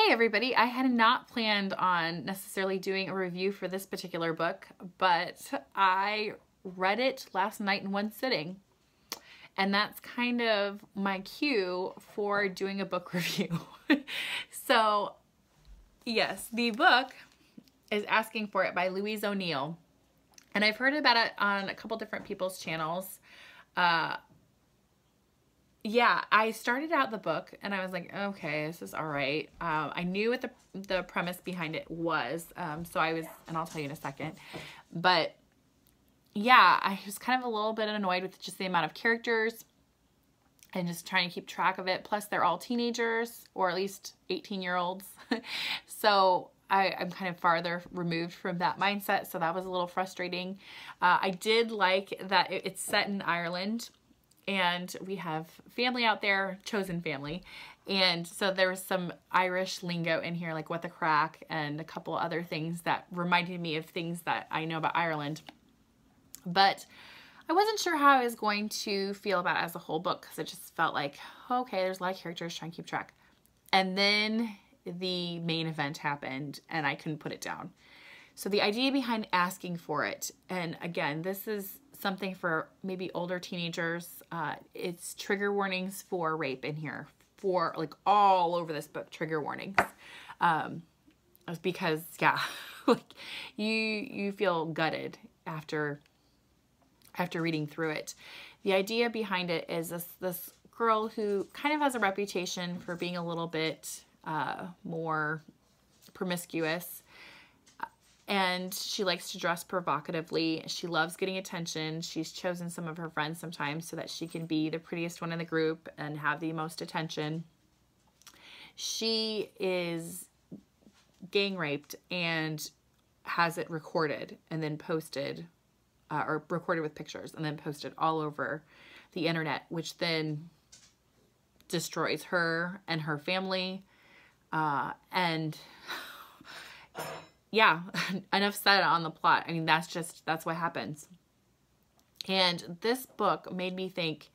Hey everybody, I had not planned on necessarily doing a review for this particular book, but I read it last night in one sitting. And that's kind of my cue for doing a book review. So yes, the book is Asking for It by Louise O'Neill. And I've heard about it on a couple different people's channels. Yeah, I started out the book and I was like, okay, this is all right. I knew what the premise behind it was. So I was, and I'll tell you in a second, but yeah, I was kind of a little bit annoyed with just the amount of characters and just trying to keep track of it. Plus they're all teenagers, or at least 18-year-olds. So I'm kind of farther removed from that mindset. So that was a little frustrating. I did like that it's set in Ireland. And we have family out there, chosen family. And so there was some Irish lingo in here, like what the crack and a couple other things that reminded me of things that I know about Ireland. But I wasn't sure how I was going to feel about it as a whole book, because it just felt like, okay, there's a lot of characters, trying to keep track. And then the main event happened and I couldn't put it down. So the idea behind Asking for It, and again, this is something for maybe older teenagers. It's trigger warnings for rape in here, for like all over this book, trigger warnings. Because yeah, like you feel gutted after reading through it. The idea behind it is this girl who kind of has a reputation for being a little bit more promiscuous. And she likes to dress provocatively. She loves getting attention. She's chosen some of her friends sometimes so that she can be the prettiest one in the group and have the most attention. She is gang raped and has it recorded and then posted, or recorded with pictures and then posted all over the internet, which then destroys her and her family. Yeah, enough said on the plot. I mean, that's what happens. And this book made me think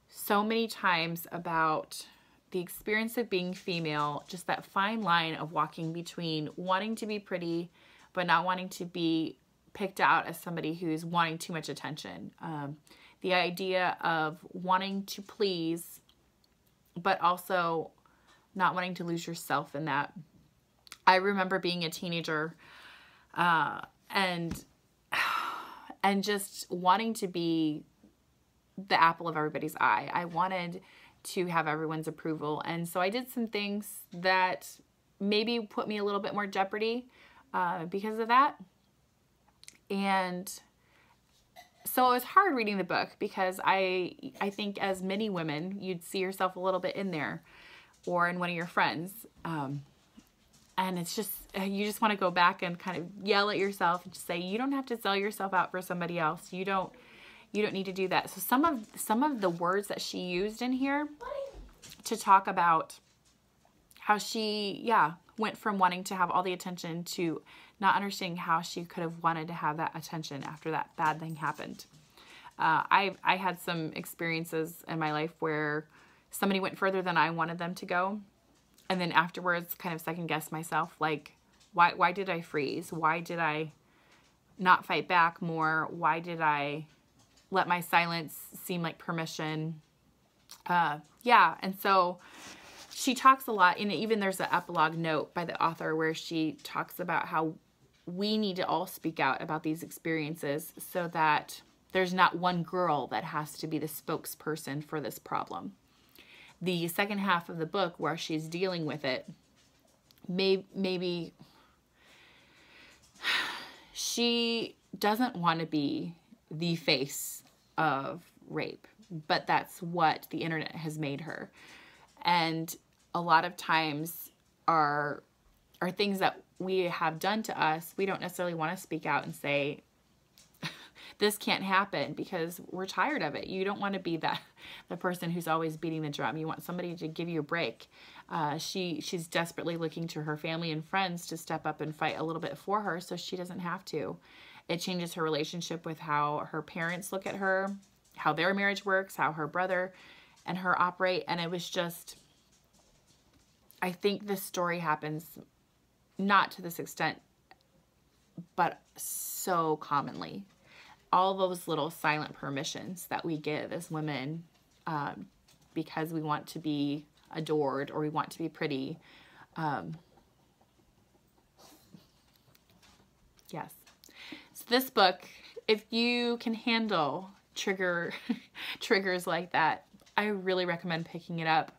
so many times about the experience of being female, just that fine line of walking between wanting to be pretty, but not wanting to be picked out as somebody who's wanting too much attention. The idea of wanting to please, but also not wanting to lose yourself in that. I remember being a teenager and just wanting to be the apple of everybody's eye. I wanted to have everyone's approval. And so I did some things that maybe put me a little bit more jeopardy because of that. And so it was hard reading the book because I think as many women, you'd see yourself a little bit in there or in one of your friends. And it's just, you just want to go back and kind of yell at yourself and just say, you don't have to sell yourself out for somebody else. You don't need to do that. So some of the words that she used in here to talk about how she, went from wanting to have all the attention to not understanding how she could have wanted to have that attention after that bad thing happened. I had some experiences in my life where somebody went further than I wanted them to go. And then afterwards kind of second guess myself, like, why did I freeze? Why did I not fight back more? Why did I let my silence seem like permission? And so she talks a lot, and even there's an epilogue note by the author where she talks about how we need to all speak out about these experiences so that there's not one girl that has to be the spokesperson for this problem. The second half of the book where she's dealing with it, maybe she doesn't want to be the face of rape, but that's what the internet has made her. And a lot of times are things that we have done to us, we don't necessarily want to speak out and say, this can't happen, because we're tired of it. You don't want to be the person who's always beating the drum. You want somebody to give you a break. She's desperately looking to her family and friends to step up and fight a little bit for her so she doesn't have to. It changes her relationship with how her parents look at her, how their marriage works, how her brother and her operate. And it was just, I think this story happens not to this extent, but so commonly. All those little silent permissions that we give as women because we want to be adored or we want to be pretty. Yes. So this book, if you can handle triggers like that, I really recommend picking it up.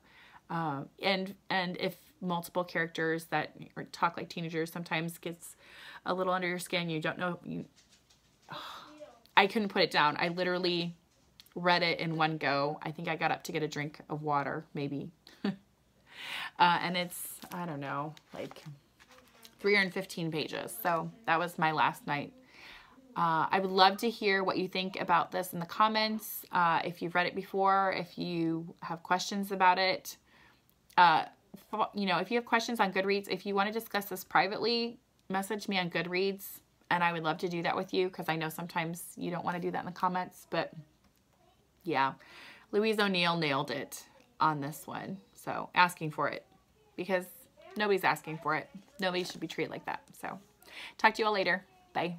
And if multiple characters that talk like teenagers sometimes gets a little under your skin, you don't know, I couldn't put it down. I literally read it in one go. I think I got up to get a drink of water, maybe. And it's, I don't know, like 315 pages. So that was my last night. I would love to hear what you think about this in the comments. If you've read it before, if you have questions about it. You know, if you have questions on Goodreads, if you want to discuss this privately, message me on Goodreads, and I would love to do that with you, because I know sometimes you don't want to do that in the comments, but yeah, Louise O'Neill nailed it on this one. So asking for it, because nobody's asking for it. Nobody should be treated like that. So talk to you all later. Bye.